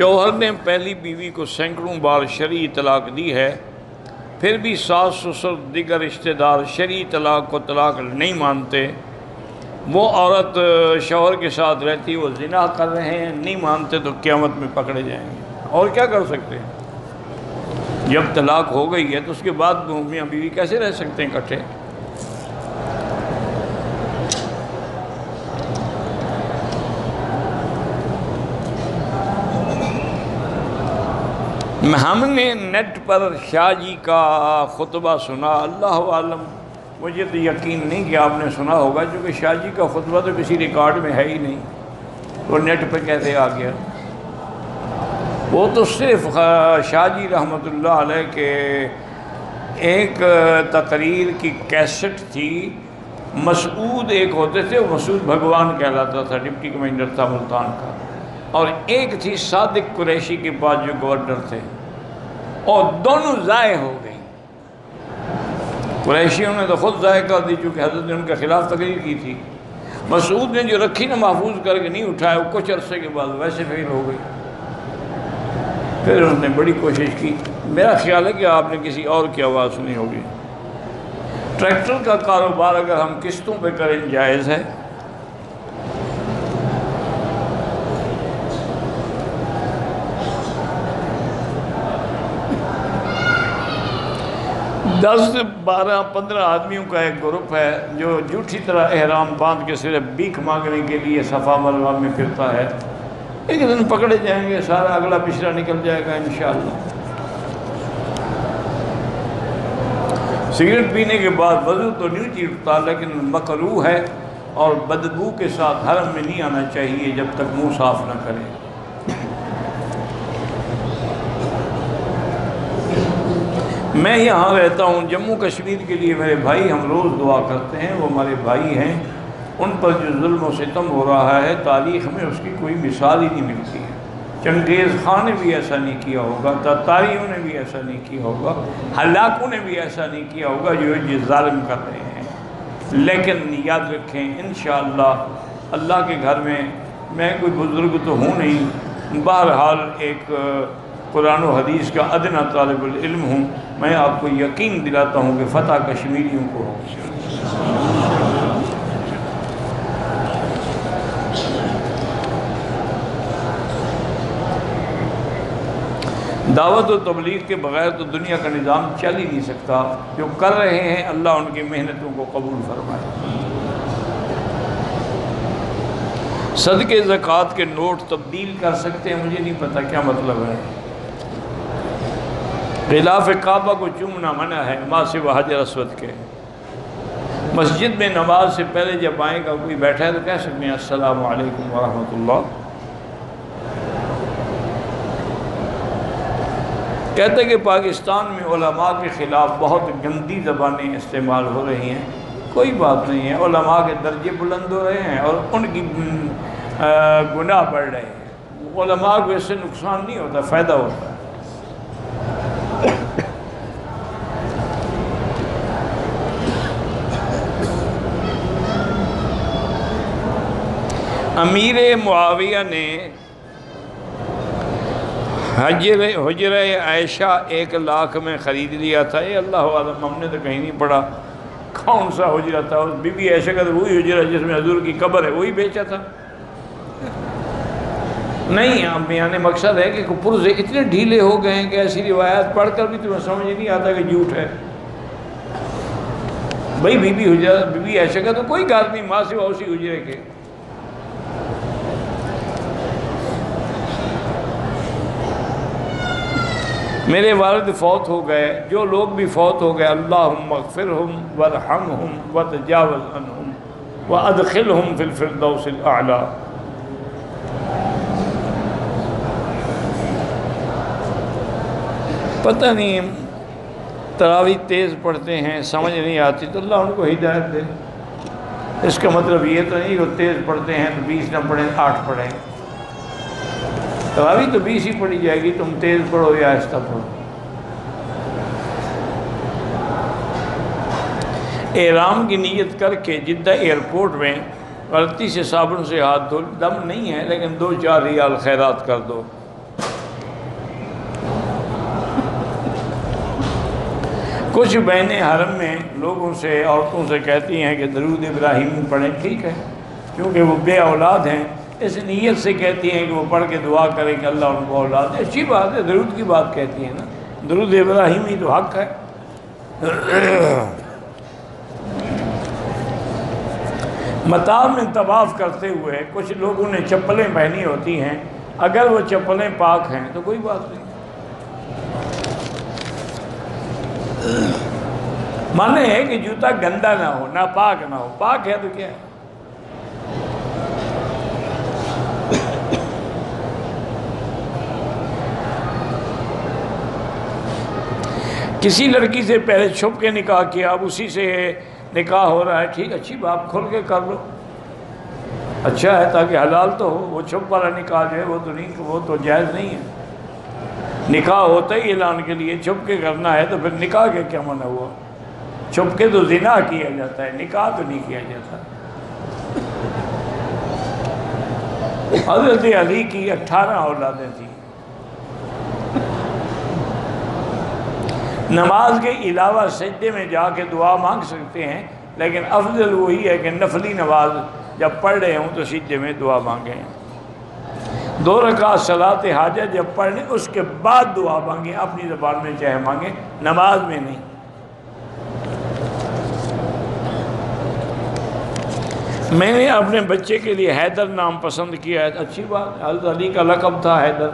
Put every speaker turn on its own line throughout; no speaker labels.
شوہر نے پہلی بیوی کو سینکڑوں بار شرعی طلاق دی ہے، پھر بھی ساس سسر دیگر رشتہ دار شرعی طلاق کو طلاق نہیں مانتے، وہ عورت شوہر کے ساتھ رہتی، وہ زنا کر رہے ہیں، نہیں مانتے تو قیامت میں پکڑے جائیں گے۔ اور کیا کر سکتے ہیں؟ جب طلاق ہو گئی ہے تو اس کے بعد میاں بیوی کیسے رہ سکتے ہیں اکٹھے؟ ہم نے نیٹ پر شاہ جی کا خطبہ سنا، اللہ عالم مجھے تو یقین نہیں کہ آپ نے سنا ہوگا، کیونکہ شاہ جی کا خطبہ تو کسی ریکارڈ میں ہے ہی نہیں، وہ نیٹ پہ کیسے آ گیا؟ وہ تو صرف شاہ جی رحمۃ اللہ علیہ کے ایک تقریر کی کیسٹ تھی۔ مسعود ایک ہوتے تھے، وہ مسعود بھگوان کہلاتا تھا، ڈپٹی کمانڈر تھا ملتان کا، اور ایک تھی صادق قریشی کے پاس جو گورنر تھے، اور دونوں ضائع ہو گئی۔ قریشیوں نے تو خود ضائع کر دی چونکہ حضرت نے ان کے خلاف تقریر کی تھی، مسعود نے جو رکھی نا محفوظ کر کے نہیں اٹھایا، وہ کچھ عرصے کے بعد ویسے فیل ہو گئی۔ پھر انہوں نے بڑی کوشش کی، میرا خیال ہے کہ آپ نے کسی اور کی آواز سنی ہوگی۔ ٹریکٹر کا کاروبار اگر ہم قسطوں پہ کریں جائز ہے؟ دس 12 15 آدمیوں کا ایک گروپ ہے جو جھوٹی طرح احرام باندھ کے صرف بھیک مانگنے کے لیے صفا مروا میں پھرتا ہے، ایک دن پکڑے جائیں گے، سارا اگلا پچھلا نکل جائے گا انشاءاللہ۔ سگریٹ پینے کے بعد وضو تو نہیں ٹوٹتا، لیکن مکروہ ہے اور بدبو کے ساتھ حرم میں نہیں آنا چاہیے جب تک منہ صاف نہ کرے۔ میں یہاں رہتا ہوں جموں کشمیر کے لیے، میرے بھائی ہم روز دعا کرتے ہیں، وہ ہمارے بھائی ہیں، ان پر جو ظلم و ستم ہو رہا ہے تاریخ میں اس کی کوئی مثال ہی نہیں ملتی ہے۔ چنگیز خان نے بھی ایسا نہیں کیا ہوگا، تاتاریوں نے بھی ایسا نہیں کیا ہوگا، ہلاکوں نے بھی ایسا نہیں کیا ہوگا جو یہ ظالم کر رہے ہیں۔ لیکن یاد رکھیں انشاءاللہ اللہ کے گھر میں کوئی بزرگ تو ہوں نہیں، بہرحال ایک قرآن و حدیث کا ادنا طالب العلم ہوں، میں آپ کو یقین دلاتا ہوں کہ فتح کشمیریوں کو ہو۔ دعوت و تبلیغ کے بغیر تو دنیا کا نظام چل ہی نہیں سکتا، جو کر رہے ہیں اللہ ان کی محنتوں کو قبول فرمائے۔ صدقے زکوٰۃ کے نوٹ تبدیل کر سکتے ہیں، مجھے نہیں پتہ کیا مطلب ہے۔ غلاف کعبہ کو چومنا منع ہے ما سوی حجر اسود کے۔ مسجد میں نماز سے پہلے جب آئے گا کوئی بیٹھا ہے تو کہہ سکتے ہیں السلام علیکم ورحمۃ اللہ۔ کہتے کہ پاکستان میں علماء کے خلاف بہت گندی زبانیں استعمال ہو رہی ہیں، کوئی بات نہیں ہے، علماء کے درجے بلند ہو رہے ہیں اور ان کی گناہ بڑھ رہے ہیں۔ علماء کو اس سے نقصان نہیں ہوتا، فائدہ ہوتا ہے۔ امیر معاویہ نے حجرہ عائشہ 1 لاکھ میں خرید لیا تھا، یہ اللہ عالم ہم نے تو کہیں نہیں پڑھا کون سا حجرہ تھا۔ بی بی عائشہ کا تو وہی حجرہ جس میں حضور کی قبر ہے وہی بیچا تھا۔ نہیں، اب یعنی مقصد ہے کہ پرزے اتنے ڈھیلے ہو گئے ہیں کہ ایسی روایات پڑھ کر بھی تمہیں سمجھ نہیں آتا کہ جھوٹ ہے۔ بھائی بی بی عائشہ کا تو کوئی گھر نہیں ماں سوا اسی حجرے کے۔ میرے والد فوت ہو گئے، جو لوگ بھی فوت ہو گئے اللہم اغفرہم وارحمہم وتجاوز عنہم وادخلہم فی الفردوس الاعلی۔ پتہ نہیں تراویح تیز پڑھتے ہیں، سمجھ نہیں آتی تو اللہ ان کو ہدایت دے۔ اس کا مطلب یہ تو نہیں کہ تیز پڑھتے ہیں تو 20 نہ پڑھیں 8 پڑھیں، تراویح تو 20 ہی پڑھی جائے گی، تم تیز پڑھو یا آہستہ پڑھو۔ احرام کی نیت کر کے جدہ ایئرپورٹ میں غلطی سے صابن سے ہاتھ دھو، دم نہیں ہے لیکن 2-4 ریال خیرات کر دو۔ کچھ بہنیں حرم میں لوگوں سے، عورتوں سے کہتی ہیں کہ درود ابراہیمی پڑھیں، ٹھیک ہے، کیونکہ وہ بے اولاد ہیں، اس نیت سے کہتی ہیں کہ وہ پڑھ کے دعا کریں کہ اللہ ان کو اولاد دے، اچھی بات ہے، درود کی بات کہتی ہیں نا، درود ابراہیمی تو حق ہے۔ مطاف میں طواف کرتے ہوئے کچھ لوگوں نے چپلیں پہنی ہوتی ہیں، اگر وہ چپلیں پاک ہیں تو کوئی بات نہیں، مانے ہے کہ جوتا گندا نہ ہو، ناپاک نہ ہو، پاک ہے تو کیا ہے۔ کسی لڑکی سے پہلے چھپ کے نکاح کیا، اب اسی سے نکاح ہو رہا ہے، ٹھیک، اچھی بات، کھل کے کر لو، اچھا ہے، تاکہ حلال تو ہو۔ وہ چھپ والا نکاح جو ہے وہ تو جائز نہیں ہے۔ نکاح ہوتا ہی اعلان کے لیے، چھپ کے کرنا ہے تو پھر نکاح کے کیا منع ہوا؟ چھپ کے تو زنا کیا جاتا ہے، نکاح تو نہیں کیا جاتا۔ حضرت علی کی 18 اولادیں تھیں۔ نماز کے علاوہ سجدے میں جا کے دعا مانگ سکتے ہیں، لیکن افضل وہی ہے کہ نفلی نماز جب پڑھ رہے ہوں تو سجدے میں دعا مانگیں۔ 2 رکعت صلاۃ حاجت جب پڑھ لیں اس کے بعد دعا مانگیں، اپنی زبان میں چاہے مانگیں، نماز میں نہیں۔ میں نے اپنے بچے کے لیے حیدر نام پسند کیا ہے، اچھی بات، حضرت علی کا لقب تھا حیدر۔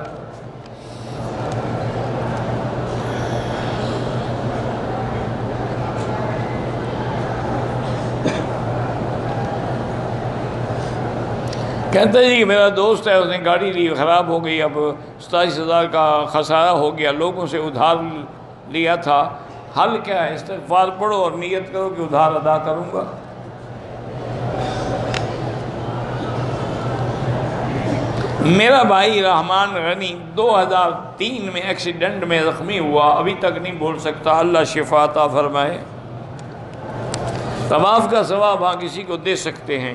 کہتا ہے جی کہ میرا دوست ہے، اس نے گاڑی لی، خراب ہو گئی، اب 27,000 کا خسارہ ہو گیا، لوگوں سے ادھار لیا تھا، حل کیا ہے؟ استغفار پڑھو اور نیت کرو کہ ادھار ادا کروں گا۔ میرا بھائی رحمان غنی 2003 میں ایکسیڈنٹ میں زخمی ہوا، ابھی تک نہیں بول سکتا، اللہ شفا عطا فرمائے۔ طواف کا ثواب ہاں کسی کو دے سکتے ہیں۔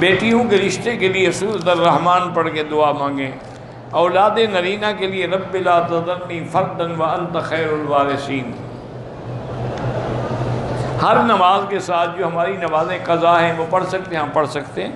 بیٹیوں کے رشتے کے لیے سورۃ الرحمن پڑھ کے دعا مانگیں۔ اولاد نرینہ کے لیے رب لا تذرنی فردا وانت خیر الوارثین۔ ہر نماز کے ساتھ جو ہماری نمازیں قضا ہیں وہ پڑھ سکتے ہیں، ہم پڑھ سکتے ہیں۔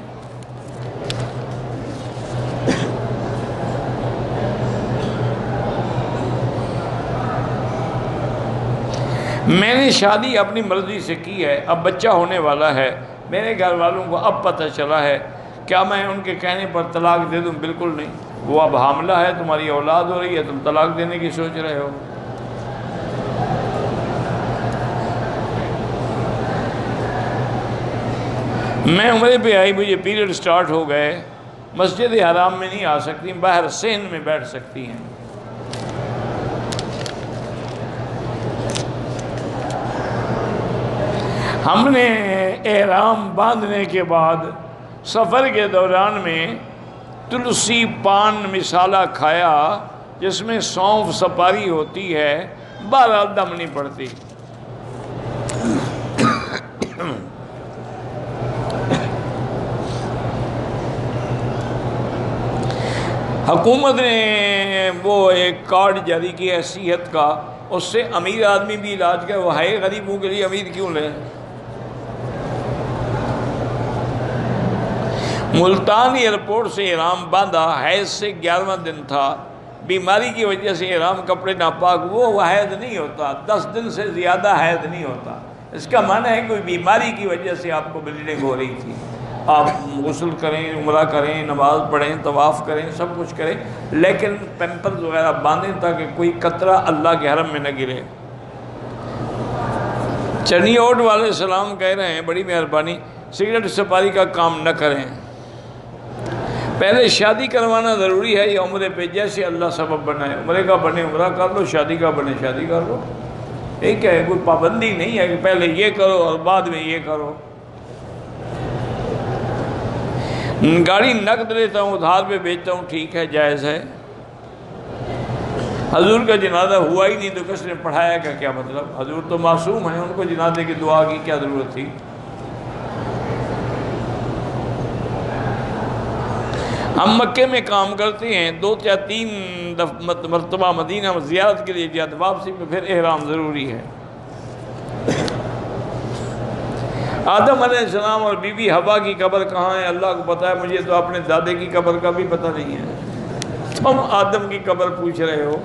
میں نے شادی اپنی مرضی سے کی ہے، اب بچہ ہونے والا ہے، میرے گھر والوں کو اب پتہ چلا ہے، کیا میں ان کے کہنے پر طلاق دے دوں؟ بالکل نہیں، وہ اب حاملہ ہے، تمہاری اولاد ہو رہی ہے، تم طلاق دینے کی سوچ رہے ہو۔ میں عمرے پہ آئی، مجھے پیریڈ سٹارٹ ہو گئے، مسجد حرام میں نہیں آ سکتی، باہر صحن میں بیٹھ سکتی ہیں۔ ہم نے احرام باندھنے کے بعد سفر کے دوران میں تلسی پان مسالہ کھایا، جس میں سونف سپاری ہوتی ہے، بہرحال دم نہیں پڑتی۔ حکومت نے وہ ایک کارڈ جاری کیا ہے صحت کا، اس سے امیر آدمی بھی علاج کرے، وہ ہے غریبوں کے لیے، امیر کیوں لے؟ ملتان ایئرپورٹ سے احرام باندھا، حیض سے 11واں دن تھا، بیماری کی وجہ سے احرام کپڑے ناپاک، وہ حیض نہیں ہوتا، 10 دن سے زیادہ حیض نہیں ہوتا۔ اس کا معنی ہے کوئی بیماری کی وجہ سے آپ کو بلیڈنگ ہو رہی تھی، آپ غسل کریں، عمرہ کریں، نماز پڑھیں، طواف کریں، سب کچھ کریں، لیکن پیمپرز وغیرہ باندھیں تاکہ کوئی قطرہ اللہ کے حرم میں نہ گرے۔ چنی اوٹ والے سلام کہہ رہے ہیں، بڑی مہربانی، سگریٹ سپاری کا کام نہ کریں۔ پہلے شادی کروانا ضروری ہے یا عمرے پہ؟ جیسے اللہ سبب بنائے، عمرے کا بنے عمرہ کر لو، شادی کا بنے شادی کر لو، ٹھیک ہے، کوئی پابندی نہیں ہے کہ پہلے یہ کرو اور بعد میں یہ کرو۔ گاڑی نقد لیتا ہوں، ادھار پہ بیچتا ہوں، ٹھیک ہے، جائز ہے۔ حضور کا جنازہ ہوا ہی نہیں تو کس نے پڑھایا کا کیا مطلب؟ حضور تو معصوم ہیں، ان کو جنازے کی دعا کی کیا ضرورت تھی؟ ہم مکے میں کام کرتے ہیں، 2 یا 3 مرتبہ مدینہ میں زیارت کے لیے جاتے، واپسی میں پھر احرام ضروری ہے۔ آدم علیہ السلام اور بی بی حوا کی قبر کہاں ہے اللہ کو پتہ ہے، مجھے تو اپنے دادے کی قبر کا بھی پتہ نہیں ہے، تم آدم کی قبر پوچھ رہے ہو۔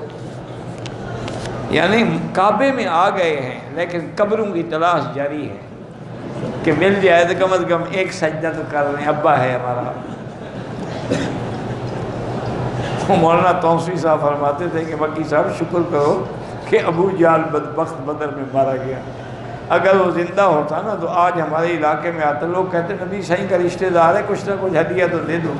یعنی کعبے میں آ گئے ہیں لیکن قبروں کی تلاش جاری ہے کہ مل جائے تو کم از کم ایک سجدہ تو کر لیں، ابا ہے ہمارا۔ مولانا توسیع صاحب فرماتے تھے کہ مکی صاحب شکر کرو کہ ابو جہل بدبخت بدر میں مارا گیا، اگر وہ زندہ ہوتا نا تو آج ہمارے علاقے میں آتے، لوگ کہتے نبی صحیح کا رشتہ دار ہے، کچھ نہ کچھ ہدیہ تو دے دو۔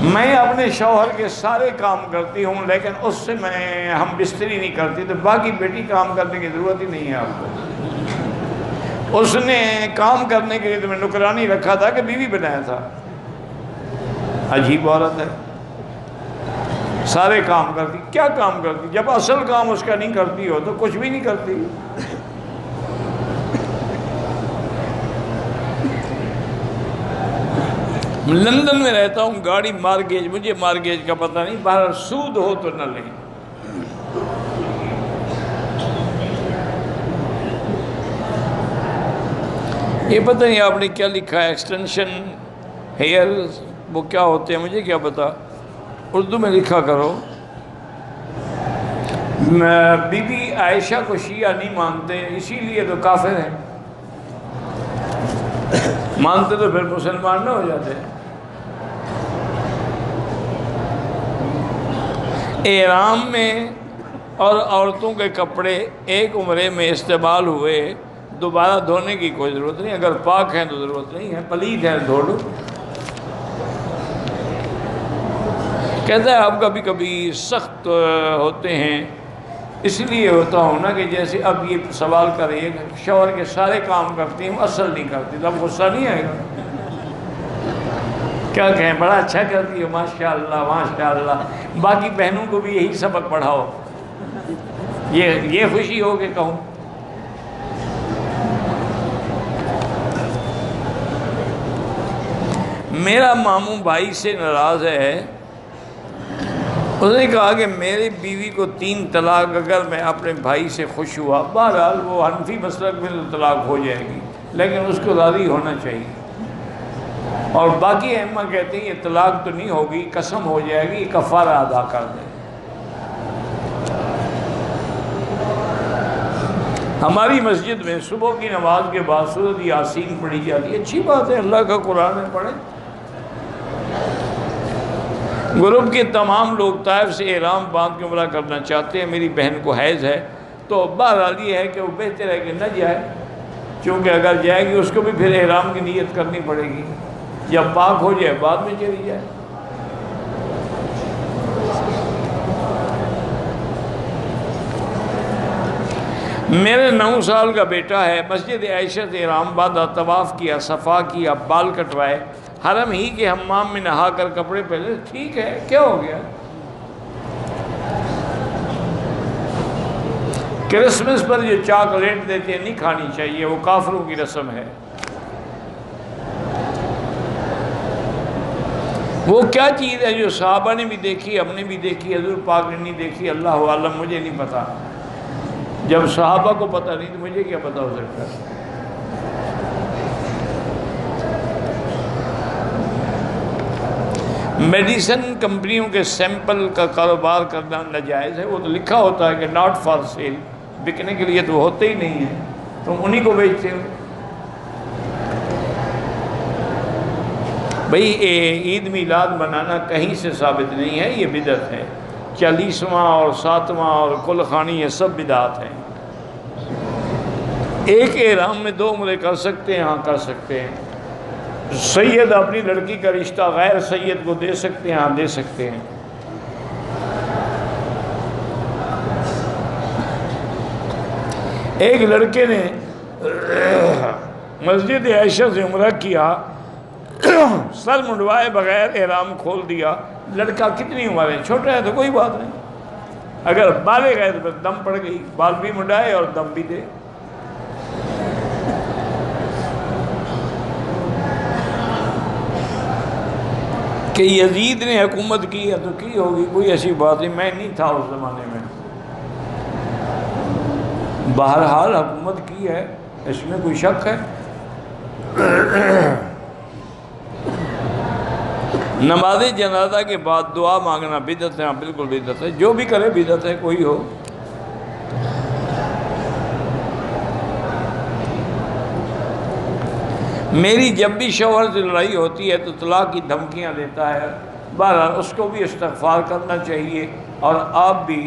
میں اپنے شوہر کے سارے کام کرتی ہوں لیکن اس سے ہم بستری نہیں کرتی، تو باقی بیٹی کام کرنے کی ضرورت ہی نہیں ہے آپ کو۔ اس نے کام کرنے کے لیے تو میں نکرانی رکھا تھا کہ بیوی بنایا تھا۔ عجیب عورت ہے، سارے کام کرتی، کیا کام کرتی؟ جب اصل کام اس کا نہیں کرتی ہو تو کچھ بھی نہیں کرتی۔ لندن میں رہتا ہوں، گاڑی مارگیج، مجھے مارگیج کا پتہ نہیں، باہر سود ہو تو نہ لیں۔ یہ پتہ نہیں آپ نے کیا لکھا ہے، ایکسٹینشن ہیئر، وہ کیا ہوتے ہیں مجھے کیا پتہ، اردو میں لکھا کرو۔ بی بی عائشہ کو شیعہ نہیں مانتے، اسی لیے تو کافر ہیں، مانتے تو پھر مسلمان نہ ہو جاتے۔ احرام میں اور عورتوں کے کپڑے ایک عمرے میں استعمال ہوئے، دوبارہ دھونے کی کوئی ضرورت نہیں، اگر پاک ہیں تو ضرورت نہیں ہے، پلید ہے دھو لو۔ کہتا ہے آپ کبھی کبھی سخت ہوتے ہیں، اس لیے ہوتا ہوں نا کہ جیسے اب یہ سوال کریے کہ شوہر کے سارے کام کرتی ہوں اصل نہیں کرتی، تو اب غصہ نہیں آئے گا؟ کیا کہیں، بڑا اچھا کرتی ہو، ماشاءاللہ ماشاءاللہ، باقی بہنوں کو بھی یہی سبق پڑھاؤ، یہ خوشی ہو کہ کہوں۔ میرا ماموں بھائی سے ناراض ہے، اس نے کہا کہ میری بیوی کو 3 طلاق اگر میں اپنے بھائی سے خوش ہوا، بہرحال وہ حنفی مسلک میں تو طلاق ہو جائے گی لیکن اس کو راضی ہونا چاہیے، اور باقی ائمہ کہتے ہیں یہ طلاق تو نہیں ہوگی، قسم ہو جائے گی، کفارہ ادا کر دے۔ ہماری مسجد میں صبح کی نماز کے بعد سورۃ یاسین پڑھی جاتی ہے، اچھی بات ہے، اللہ کا قرآن ہے، پڑھیں۔ گروپ کے تمام لوگ طائف سے احرام باندھ کے عمرہ کرنا چاہتے ہیں، میری بہن کو حیض ہے، تو بہرحال یہ ہے کہ وہ بہتر ہے کہ نہ جائے، چونکہ اگر جائے گی اس کو بھی پھر احرام کی نیت کرنی پڑے گی، جب پاک ہو جائے بعد میں چلی جائے۔ میرے 9 سال کا بیٹا ہے، مسجد عائشہ سے احرام باندھا، طواف کیا، صفا کیا، بال کٹوائے، حرم ہی کے حمام میں نہا کر کپڑے پہنے، ٹھیک ہے، کیا ہو گیا؟ کرسمس پر جو چاکلیٹ دیتے ہیں نہیں کھانی چاہیے، وہ کافروں کی رسم ہے۔ وہ کیا چیز ہے جو صحابہ نے بھی دیکھی، ہم نے بھی دیکھی، حضور پاک نے نہیں دیکھی، اللہ عالم، مجھے نہیں پتا۔ جب صحابہ کو پتہ نہیں تو مجھے کیا پتہ ہو سکتا ہے؟ میڈیسن کمپنیوں کے سیمپل کا کاروبار کرنا ناجائز ہے، وہ تو لکھا ہوتا ہے کہ ناٹ فار سیل، بکنے کے لیے تو ہوتے ہی نہیں ہیں، تم انہی کو بیچتے ہو۔ بھئی عید میلاد منانا کہیں سے ثابت نہیں ہے، یہ بدعت ہے، 40واں اور 7واں اور کل خانی یہ سب بدعت ہیں۔ ایک احرام میں 2 عمرے کر سکتے ہیں، ہاں کر سکتے ہیں۔ سید اپنی لڑکی کا رشتہ غیر سید کو دے سکتے ہیں، ہاں دے سکتے ہیں۔ ایک لڑکے نے مسجد عائشہ سے عمرہ کیا، سر منڈوائے بغیر احرام کھول دیا۔ لڑکا کتنی عمر ہے، چھوٹا ہے تو کوئی بات نہیں، اگر بالغ ہے تو پھر دم پڑ گئی، بال بھی منڈائے اور دم بھی دے۔ کہ یزید نے حکومت کی ہے تو کی ہوگی، کوئی ایسی بات نہیں، میں نہیں تھا اس زمانے میں، بہرحال حکومت کی ہے، اس میں کوئی شک ہے؟ نماز جنازہ کے بعد دعا مانگنا بدعت ہے؟ بالکل بدعت ہے، جو بھی کرے بدعت ہے، کوئی ہو۔ میری جب بھی شوہر سے لڑائی ہوتی ہے تو طلاق کی دھمکیاں دیتا ہے، بہرحال اس کو بھی استغفار کرنا چاہیے، اور آپ بھی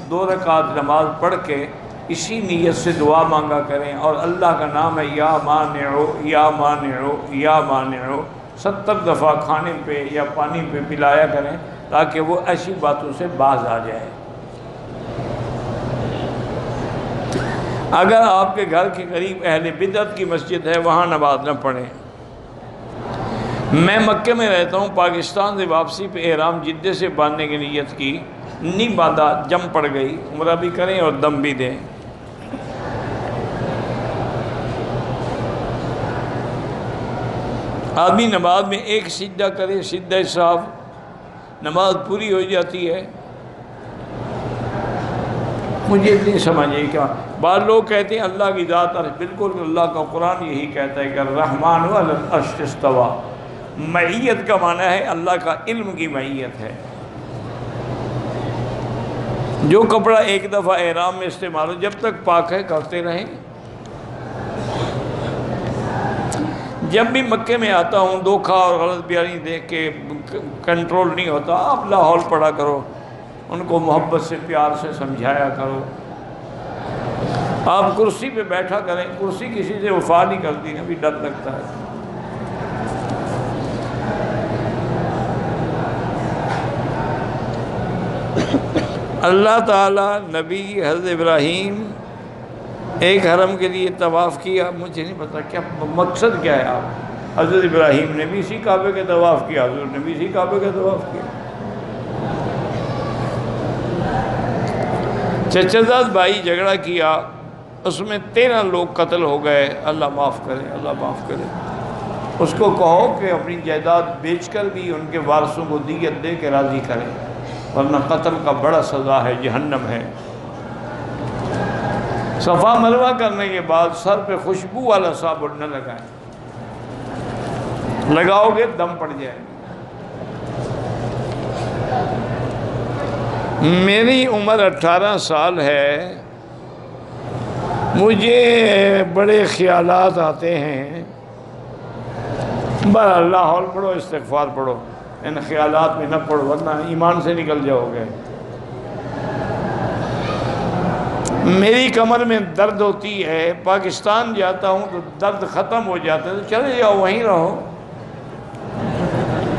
2 رکعت نماز پڑھ کے اسی نیت سے دعا مانگا کریں، اور اللہ کا نام ہے یا مانعو یا مانعو یا مانعو 70 دفعہ کھانے پہ یا پانی پہ پلایا کریں، تاکہ وہ ایسی باتوں سے باز آ جائے۔ اگر آپ کے گھر کے قریب اہل بدعت کی مسجد ہے، وہاں نماز نہ پڑھیں۔ میں مکے میں رہتا ہوں، پاکستان سے واپسی پہ احرام جدے سے باندھنے کی نیت کی، نہیں باندھا، جم پڑ گئی، عمرہ بھی کریں اور دم بھی دیں۔ آدمی نماز میں ایک سجدہ کرے، سجدہ صاحب، نماز پوری ہو جاتی ہے۔ مجھے نہیں سمجھے کیا، بعض لوگ کہتے ہیں اللہ کی ذات عرش، بالکل اللہ کا قرآن یہی کہتا ہے کہ الرحمن علی العرش استویٰ۔ معیت کا معنی ہے اللہ کا علم کی معیت ہے۔ جو کپڑا ایک دفعہ احرام میں استعمال ہو، جب تک پاک ہے کرتے رہیں۔ جب بھی مکے میں آتا ہوں دھوکہ اور غلط بیانی دیکھ کے کنٹرول نہیں ہوتا، آپ لاہور پڑھا کرو، ان کو محبت سے پیار سے سمجھایا کرو، آپ کرسی پہ بیٹھا کریں، کرسی کسی سے وفا نہیں کرتی نا، بھی ڈر لگتا ہے۔ اللہ تعالیٰ نبی حضرت ابراہیم ایک حرم کے لیے طواف کیا، مجھے نہیں پتا کیا مقصد کیا ہے۔ آپ حضرت ابراہیم نے بھی اسی کعبے کے طواف کیا، حضور نے بھی اسی کعبے کے طواف کیا۔ چچا زاد بھائی جھگڑا کیا، اس میں 13 لوگ قتل ہو گئے، اللہ معاف کرے، اللہ معاف کرے۔ اس کو کہو کہ اپنی جائیداد بیچ کر بھی ان کے وارثوں کو دیت دے کے راضی کرے، ورنہ قتل کا بڑا سزا ہے، جہنم ہے۔ صفا مروہ کرنے کے بعد سر پہ خوشبو والا صابن نہ لگائیں، لگاؤ گے دم پڑ جائے۔ میری عمر 18 سال ہے، مجھے بڑے خیالات آتے ہیں، بہرحال لاحول پڑھو، استغفار پڑھو، ان خیالات میں نہ پڑھو ورنہ ایمان سے نکل جاؤ گے۔ میری کمر میں درد ہوتی ہے، پاکستان جاتا ہوں تو درد ختم ہو جاتا ہے، تو چلے جاؤ، وہیں رہو،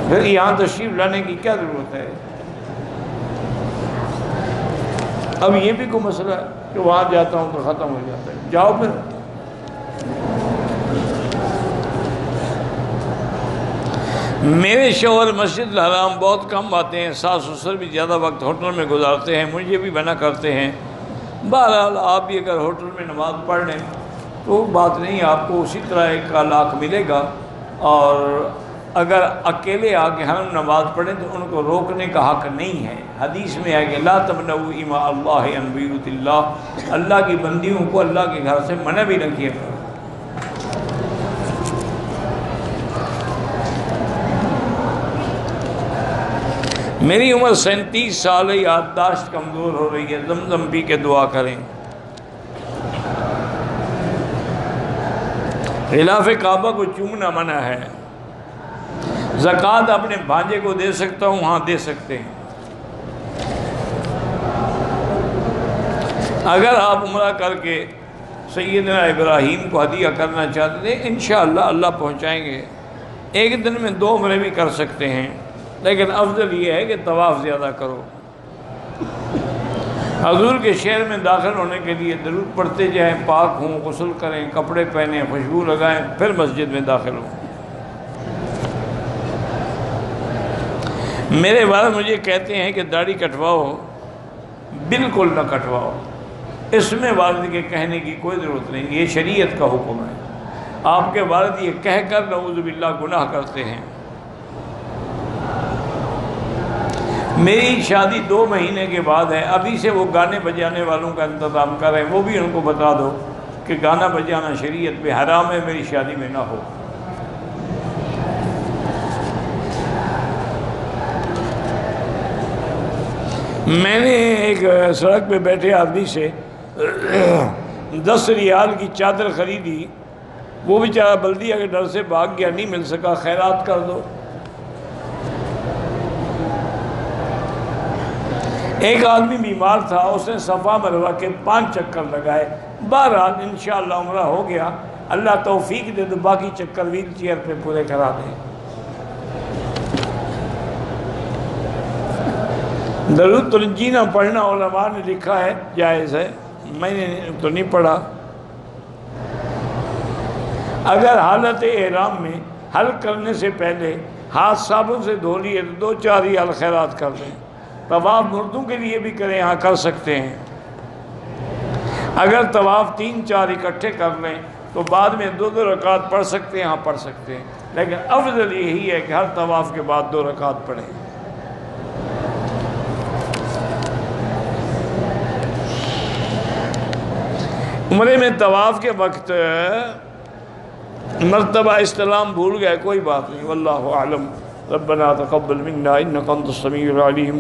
پھر یہاں تشریف لانے کی کیا ضرورت ہے؟ اب یہ بھی کوئی مسئلہ ہے کہ وہاں جاتا ہوں تو ختم ہو جاتا ہے، جاؤ پھر۔ میرے شوہر مسجد الحرام بہت کم آتے ہیں، ساس سسر بھی زیادہ وقت ہوٹل میں گزارتے ہیں، مجھے بھی منع کرتے ہیں۔ بہرحال آپ بھی اگر ہوٹل میں نماز پڑھ لیں تو بات نہیں، آپ کو اسی طرح ایک لاکھ ملے گا، اور اگر اکیلے آ کے ہم نماز پڑھیں تو ان کو روکنے کا حق نہیں ہے۔ حدیث میں ہے کہ لا تمنعوا اماء اللہ عن بیوت اللہ، اللہ کی بندیوں کو اللہ کے گھر سے منع بھی نہ کیا کرو۔ میری عمر 37 سال ہے، یادداشت کمزور ہو رہی ہے، زمزم پی کے دعا کریں۔ غلاف کعبہ کو چومنا منع ہے۔ زکوٰۃ اپنے بھانجے کو دے سکتا ہوں؟ ہاں دے سکتے ہیں۔ اگر آپ عمرہ کر کے سیدنا ابراہیم کو ہدیہ کرنا چاہتے ہیں، انشاءاللہ اللہ پہنچائیں گے۔ ایک دن میں 2 عمرے بھی کر سکتے ہیں، لیکن افضل یہ ہے کہ طواف زیادہ کرو۔ حضور کے شہر میں داخل ہونے کے لیے درود پڑھتے جائیں، پاک ہوں، غسل کریں، کپڑے پہنیں، خوشبو لگائیں، پھر مسجد میں داخل ہوں۔ میرے والد مجھے کہتے ہیں کہ داڑھی کٹواؤ، بالکل نہ کٹواؤ، اس میں والد کے کہنے کی کوئی ضرورت نہیں، یہ شریعت کا حکم ہے۔ آپ کے والد یہ کہہ کر نعوذ باللہ گناہ کرتے ہیں۔ میری شادی 2 مہینے کے بعد ہے، ابھی سے وہ گانے بجانے والوں کا انتظام کر رہے ہیں، وہ بھی ان کو بتا دو کہ گانا بجانا شریعت میں حرام ہے، میری شادی میں نہ ہو۔ میں نے ایک سڑک پہ بیٹھے آدمی سے 10 ریال کی چادر خریدی، وہ بیچارہ بلدیہ کے ڈر سے بھاگ گیا، نہیں مل سکا، خیرات کر دو۔ ایک آدمی بیمار تھا، اس نے صفا مروا کے 5 چکر لگائے، بہرحال انشاءاللہ عمرہ ہو گیا، اللہ توفیق دے تو باقی چکر ویل چیئر پہ پورے کرا دیں۔ درود تنجینہ پڑھنا علماء نے لکھا ہے جائز ہے، میں نے تو نہیں پڑھا۔ اگر حالت احرام میں حل کرنے سے پہلے ہاتھ صابن سے دھو لیے تو 2-4 ریال خیرات کر دیں۔ طواف مردوں کے لیے بھی کریں، ہاں کر سکتے ہیں۔ اگر طواف 3-4 اکٹھے کر لیں تو بعد میں 2 رکعت پڑھ سکتے ہیں، ہاں پڑھ سکتے ہیں، لیکن افضل یہی ہے کہ ہر طواف کے بعد 2 رکعت پڑھیں۔ عمرے میں طواف کے وقت مرتبہ استلام بھول گئے، کوئی بات نہیں، واللہ اعلم۔ ربنا تقبل منا انک انت السمیع العلیم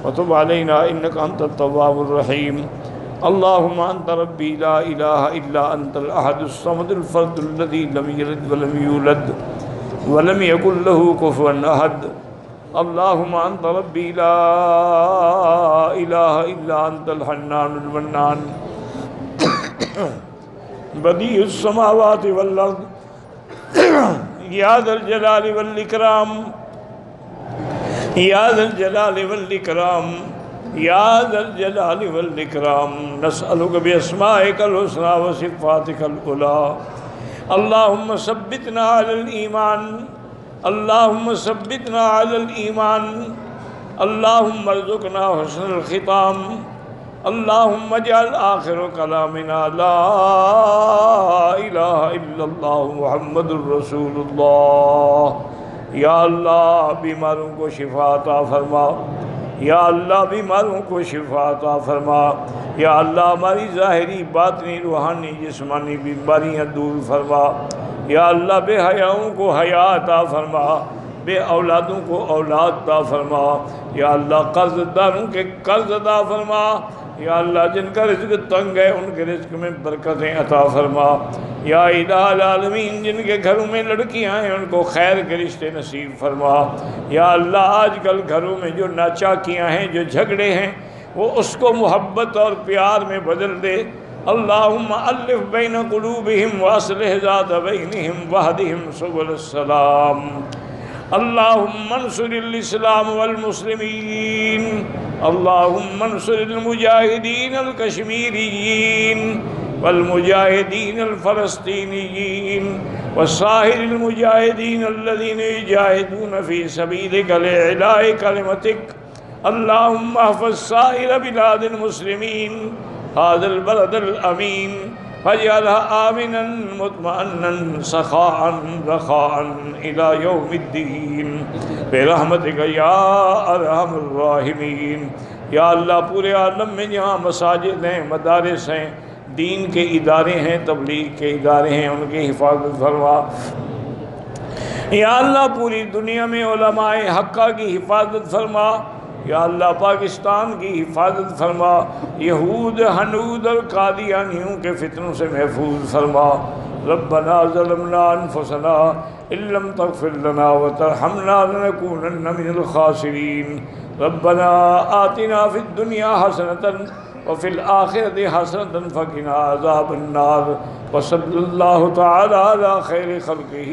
وتب علینا انک انت التواب الرحیم۔ اللہم انت ربی لا الہ الا انت الاحد الصمد الفرد الذی لم یلد ولم یولد ولم یکن له کفوا احد۔ اللہم انت ربی لا الہ الا انت الحنان المنان بدیع السماوات والارض یا ذا الجلال والاکرام یا ذا الجلال والاکرام یا ذا الجلال والاکرام، نسألک باسمائک الحسنى وصفاتک العلی۔ اللہم ثبتنا علی الایمان، اللہم ثبتنا علی الایمان، اللہم ارزقنا حسن الختام، اللہم اجعل آخر کلامنا لا الہ الا اللہ محمد الرسول اللہ۔ یا اللہ بیماروں کو شفا عطا فرما، یا اللہ بیماروں کو شفا عطا فرما، یا اللہ ہماری ظاہری باطنی روحانی جسمانی بیماریاں دور فرما، یا اللہ بے حیاؤں کو حیا عطا فرما، بے اولادوں کو اولاد عطا فرما، یا اللہ قرض داروں کے قرض عطا فرما، یا اللہ جن کا رزق تنگ ہے ان کے رزق میں برکتیں عطا فرما، یا الہ العالمین جن کے گھروں میں لڑکیاں ہیں ان کو خیر کے رشتے نصیب فرما، یا اللہ آج کل گھروں میں جو ناچاکیاں ہیں، جو جھگڑے ہیں، وہ اس کو محبت اور پیار میں بدل دے۔ اللہم الف بین قلوبہم واصلح ذات بینہم واہدہم سبل السلام۔ اللہم انصر الاسلام والمسلمین، اللہم انصر المجاہدین الکشمیریین والمجاہدین الفلسطینیین وسائر المجاہدین الذین یجاہدون فی سبیلک لإعلاء کلمتک۔ اللہم احفظ سائر بلاد المسلمین هذا البلد الامین فاجعلها آمنا مطمئنا سخاء رخاء الى یوم الدین برحمتک یا ارحم الراحمین۔ یا اللہ پورے عالم میں جہاں مساجد ہیں، مدارس ہیں، دین کے ادارے ہیں، تبلیغ کے ادارے ہیں، ان کی حفاظت فرما۔ یا اللہ پوری دنیا میں علماء حقہ کی حفاظت فرما، یا اللہ پاکستان کی حفاظت فرما، یہود ہنود اور قادیانیوں کے فتنوں سے محفوظ فرما۔ ربنا ظلمنا انفسنا ان لم تغفر لنا وترحمنا لنکونن من الخاسرین۔ ربنا آتنا فی الدنیا حسنة وفی الآخرة حسنة فقنا عذاب النار۔ وصلی اللہ تعالی علی خیر خلقہ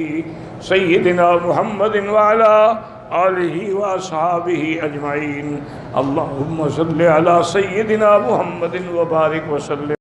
سیدنا محمد وعلی آلہ واصحابہ اجمعین۔ اللہم صلی علی سیدنا محمد وبارک وسلم۔